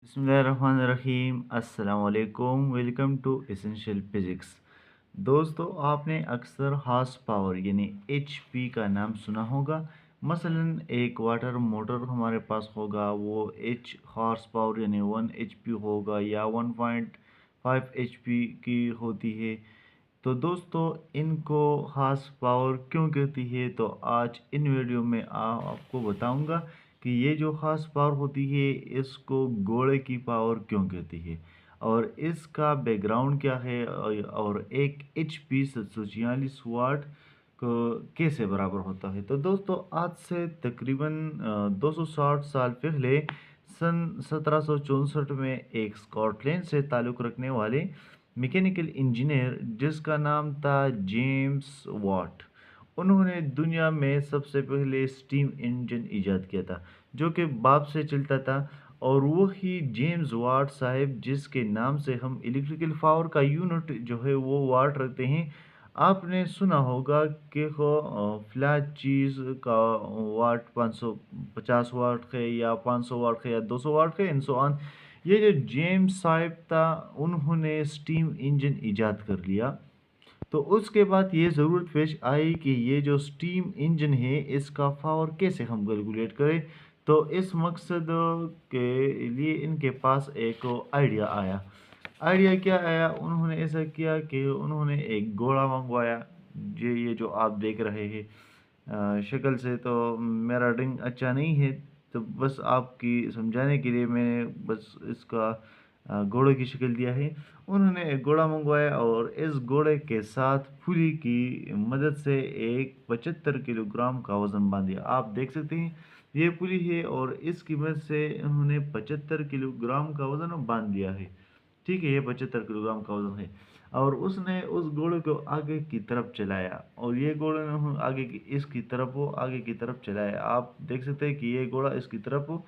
बिस्मिल्लाहिर्रहमानिर्रहीम अस्सलाम वालेकुम। Welcome to essential physics. दोस्तों, आपने अक्सर हॉर्स पावर यानी एचपी का नाम सुना होगा। मसलन एक वाटर मोटर हमारे पास होगा, वो एच हॉर्स पावर यानी 1 एचपी होगा या 1.5 एचपी की होती है। तो दोस्तों, इनको हॉर्स पावर क्यों कहती है, तो आज इन वीडियो में आपको बताऊंगा कि ये जो हॉर्स पावर होती है इसको घोड़े की पावर क्यों कहती है और इसका बैकग्राउंड क्या है और एक एचपी 746 वाट को कैसे बराबर होता है। तो दोस्तों, आज से तकरीबन 260 साल पहले सन 1764 में एक स्कॉटलैंड से ताल्लुक़ रखने वाले मैकेनिकल इंजीनियर जिसका नाम था जेम्स वाट, उन्होंने दुनिया में सबसे पहले स्टीम इंजन इजाद किया था जो कि भाप से चलता था। और वही जेम्स वाट साहब जिसके नाम से हम इलेक्ट्रिकल पावर का यूनिट जो है वो वाट रखते हैं। आपने सुना होगा कि फ्लैट चीज़ का वाट 550 वाट है या 500 वाट है या 200 वाट है एंड सो ऑन। ये जो जेम्स साहब था उन्होंने स्टीम इंजन इजाद कर लिया। तो उसके बाद ये ज़रूरत पेश आई कि ये जो स्टीम इंजन है इसका पावर कैसे हम कैलकुलेट करें। तो इस मकसद के लिए इनके पास एक आइडिया आया। आइडिया क्या आया, उन्होंने ऐसा किया कि उन्होंने एक घोड़ा मंगवाया। ये जो आप देख रहे हैं, शक्ल से तो मेरा ड्रिंक अच्छा नहीं है, तो बस आपकी समझाने के लिए मैंने बस इसका घोड़े की शक्ल दिया है। उन्होंने एक घोड़ा मंगवाया और इस घोड़े के साथ पुली की मदद से एक 75 किलोग्राम का वज़न बांध दिया। आप देख सकते हैं ये पुली है और इसकी मदद से उन्होंने 75 किलोग्राम का वज़न बांध दिया है। ठीक है, ये 75 किलोग्राम का वज़न है और उसने उस घोड़े को आगे की तरफ चलाया और ये घोड़े ने आगे की इसकी तरफ वो आगे की तरफ चलाया। आप देख सकते हैं कि ये घोड़ा इसकी तरफ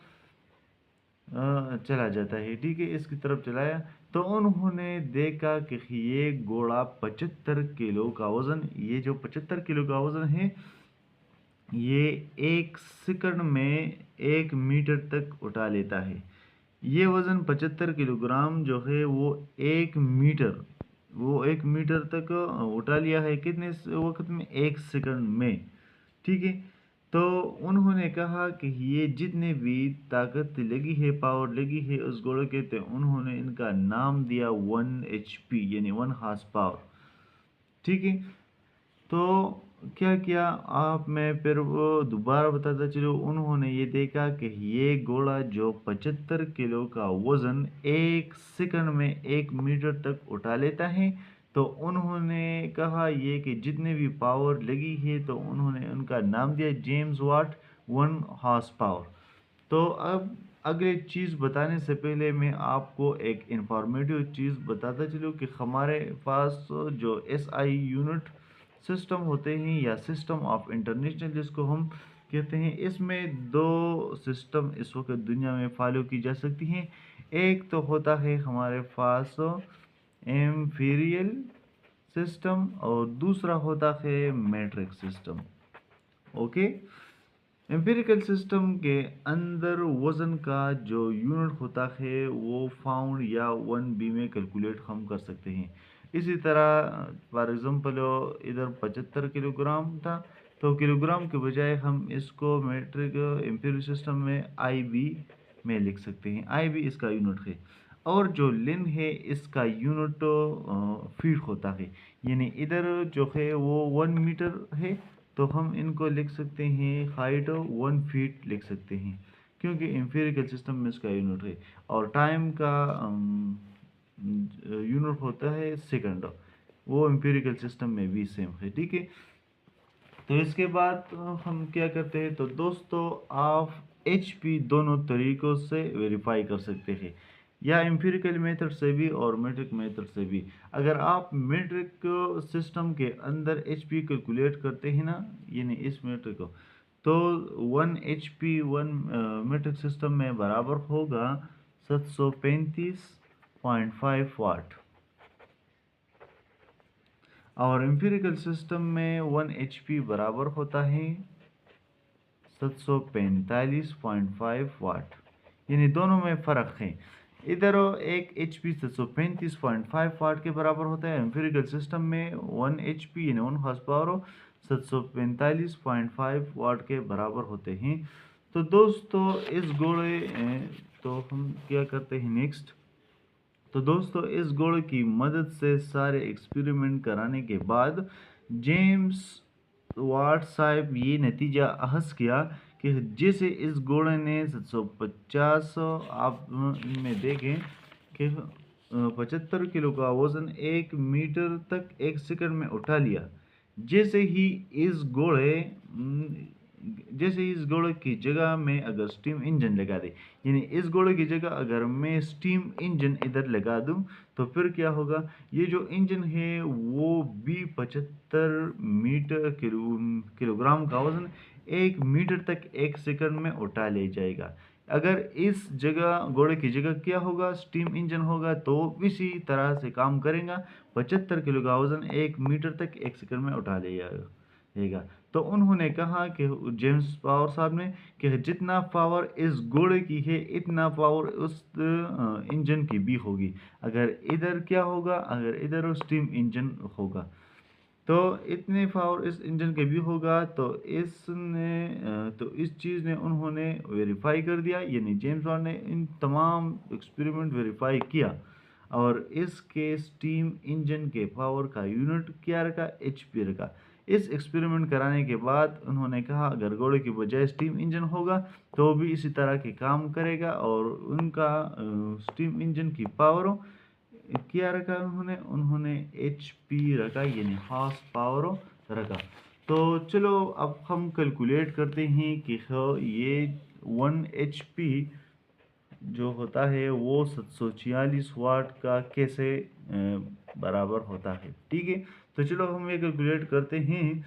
चला जाता है। ठीक है, इसकी तरफ चलाया तो उन्होंने देखा कि ये घोड़ा 75 किलो का वज़न, ये जो 75 किलो का वज़न है ये 1 सेकंड में 1 मीटर तक उठा लेता है। ये वज़न 75 किलोग्राम जो है वो 1 मीटर तक उठा लिया है कितने वक्त में, 1 सेकंड में। ठीक है, तो उन्होंने कहा कि ये जितने भी ताकत लगी है, पावर लगी है उस घोड़े के, तो उन्होंने इनका नाम दिया 1 एचपी यानी 1 हॉर्स पावर। ठीक है, तो क्या किया आप, मैं फिर वो दोबारा बताता चलूँ। उन्होंने ये देखा कि ये घोड़ा जो 75 किलो का वज़न 1 सेकंड में 1 मीटर तक उठा लेता है, तो उन्होंने कहा ये कि जितने भी पावर लगी है तो उन्होंने उनका नाम दिया जेम्स वाट 1 हॉर्स पावर। तो अब अगले चीज़ बताने से पहले मैं आपको एक इंफॉर्मेटिव चीज़ बताता चलूँ कि हमारे पास जो एसआई यूनिट सिस्टम होते हैं या सिस्टम ऑफ इंटरनेशनल जिसको हम कहते हैं, इसमें दो सिस्टम इस वक्त दुनिया में फॉलो की जा सकती हैं। एक तो होता है हमारे पास एम्पीरियल सिस्टम और दूसरा होता है matric system. Okay, empirical system के अंदर वज़न का जो यूनिट होता है वो पाउंड या 1 बी में कैलकुलेट हम कर सकते हैं। इसी तरह फॉर एग्जांपल इधर 75 किलोग्राम था, तो किलोग्राम के बजाय हम इसको मेट्रिक एम्पिरिकल सिस्टम में आई बी में लिख सकते हैं। आई बी इसका यूनिट है और जो लिन है इसका यूनिट फीट होता है। यानी इधर जो है वो 1 मीटर है, तो हम इनको लिख सकते हैं हाइट 1 फीट लिख सकते हैं, क्योंकि एम्पिरिकल सिस्टम में इसका यूनिट है। और टाइम का यूनिट होता है सेकंड, वो एम्पिरिकल सिस्टम में भी सेम है। ठीक है, तो इसके बाद हम क्या करते हैं, तो दोस्तों आप एचपी दोनों तरीक़ों से वेरीफाई कर सकते हैं, या एम्पिरिकल मेथड से भी और मेट्रिक मेथड से भी। अगर आप मेट्रिक सिस्टम के अंदर एचपी कैलकुलेट करते हैं ना, यानी इस मेट्रिक को, तो 1 एचपी 1 मेट्रिक सिस्टम में बराबर होगा 735.5 वाट और एम्पिरिकल सिस्टम में 1 एचपी बराबर होता है 745.5 वाट। यानी दोनों में फ़र्क है। इधर एक HP 735.5 वाट के बराबर होता है। एम्पिरिकल सिस्टम में 1 HP यानी 1 हॉर्स पावर 745.5 वाट के बराबर होते हैं। तो दोस्तों इस घोड़े तो हम क्या करते हैं नेक्स्ट। तो दोस्तों इस घोड़े की मदद से सारे एक्सपेरिमेंट कराने के बाद जेम्स वाट साहब ये नतीजा अहस किया कि जैसे इस घोड़े ने 750 आप में देखें कि 75 किलो का वजन 1 मीटर तक 1 सेकंड में उठा लिया। जैसे ही इस घोड़े जैसे इस घोड़े की जगह में अगर स्टीम इंजन लगा दे, यानी इस घोड़े की जगह अगर मैं स्टीम इंजन इधर लगा दूं तो फिर क्या होगा, ये जो इंजन है वो भी 75 किलोग्राम का वजन 1 मीटर तक 1 सेकंड में उठा ले जाएगा। अगर इस जगह घोड़े की जगह क्या होगा, स्टीम इंजन होगा तो इसी तरह से काम करेगा। 75 किलो का वजन 1 मीटर तक 1 सेकंड में उठा ले जाएगा। तो उन्होंने कहा कि जेम्स पावर साहब ने कि जितना पावर इस घोड़े की है इतना पावर उस इंजन की भी होगी। अगर इधर क्या होगा, अगर इधर स्टीम इंजन होगा तो इतने पावर इस इंजन के भी होगा। तो इस चीज़ ने उन्होंने वेरीफाई कर दिया, यानी जेम्स वाट ने इन तमाम एक्सपेरिमेंट वेरीफाई किया और इसके स्टीम इंजन के पावर का यूनिट क्या रखा, HP रखा। इस एक्सपेरिमेंट कराने के बाद उन्होंने कहा अगर घोड़े की बजाय स्टीम इंजन होगा तो भी इसी तरह के काम करेगा और उनका स्टीम इंजन की पावर क्या रखा उन्होंने HP रखा, यानी हॉर्स पावर रखा। तो चलो अब हम कैलकुलेट करते हैं कि ये 1 HP जो होता है वो 746 वाट का कैसे बराबर होता है। ठीक है, तो चलो हम ये कैलकुलेट करते हैं।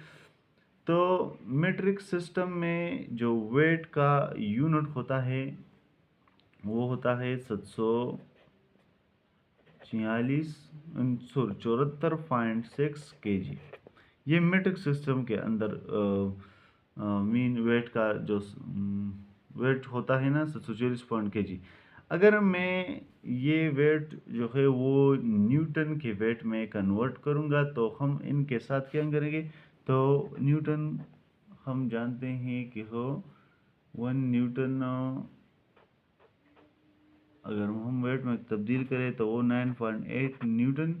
तो मीट्रिक सिस्टम में जो वेट का यूनिट होता है वो होता है 74.6 kg। ये मीट्रिक सिस्टम के अंदर मीन वेट का जो वेट होता है ना 746 kg। अगर मैं ये वेट जो है वो न्यूटन के वेट में कन्वर्ट करूँगा तो हम इनके साथ क्या करेंगे। तो न्यूटन हम जानते हैं कि 1 न्यूटन अगर हम वेट में तब्दील करें तो वो 9.8 न्यूटन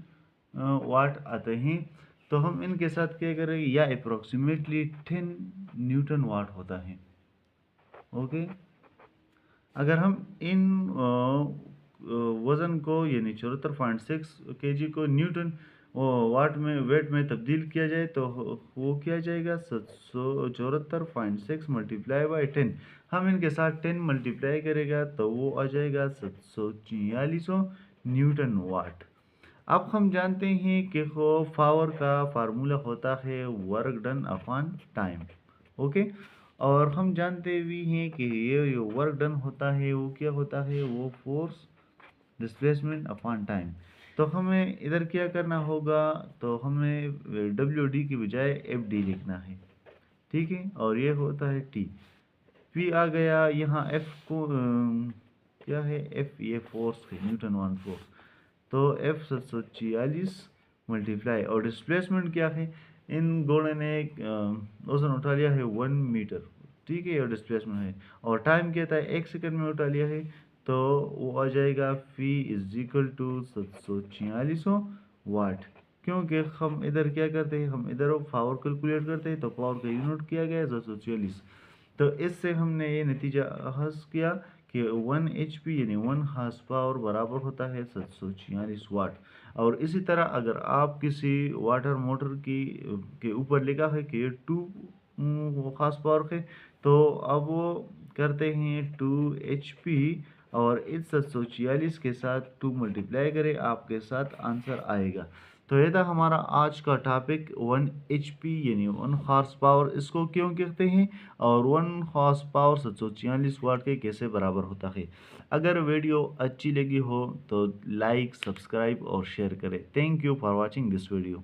वाट आते हैं। तो हम इनके साथ क्या करेंगे, या अप्रोक्सीमेटली 10 न्यूटन वाट होता है। ओके, अगर हम इन वज़न को यानी 74.6 kg को न्यूटन वाट में वेट में तब्दील किया जाए तो वो किया जाएगा 74.6 मल्टीप्लाई बाई 10। हम इनके साथ 10 मल्टीप्लाई करेगा तो वो आ जाएगा 746 न्यूटन वाट। अब हम जानते हैं कि पावर का फार्मूला होता है work done upon time. Okay, और हम जानते भी हैं कि ये जो वर्क डन होता है वो क्या होता है, वो फोर्स डिस्प्लेसमेंट अपॉन टाइम। तो हमें इधर क्या करना होगा, तो हमें WD की बजाय FD लिखना है। ठीक है, और ये होता है T। P आ गया यहाँ, F को क्या है, F ये फोर्स है, न्यूटन वन फोर्स। तो F 746 मल्टीप्लाई और डिस्प्लेसमेंट क्या है, इन घोड़े ने वजन उठा लिया है 1 मीटर। ठीक है, और डिस्प्लेसमेंट है और टाइम क्या था 1 सेकंड में उठा लिया है। तो वो आ जाएगा फी इज इक्वल टू 746 वाट। क्योंकि हम इधर क्या करते हैं, हम इधर पावर कैलकुलेट करते हैं तो पावर का यूनिट किया गया है 746। तो इससे हमने ये नतीजा हासिल किया कि 1 HP यानी 1 हार्स पावर बराबर होता है 746 वाट। और इसी तरह अगर आप किसी वाटर मोटर की के ऊपर लिखा है कि ये 2 हार्स पावर है तो अब वो करते हैं 2 HP और इस 746 के साथ 2 मल्टीप्लाई करें, आपके साथ आंसर आएगा। तो ये था हमारा आज का टॉपिक 1 HP यानी 1 हॉर्स पावर इसको क्यों कहते हैं और 1 हॉर्स पावर 746 वाट के कैसे बराबर होता है। अगर वीडियो अच्छी लगी हो तो लाइक, सब्सक्राइब और शेयर करें। Thank you for watching this video.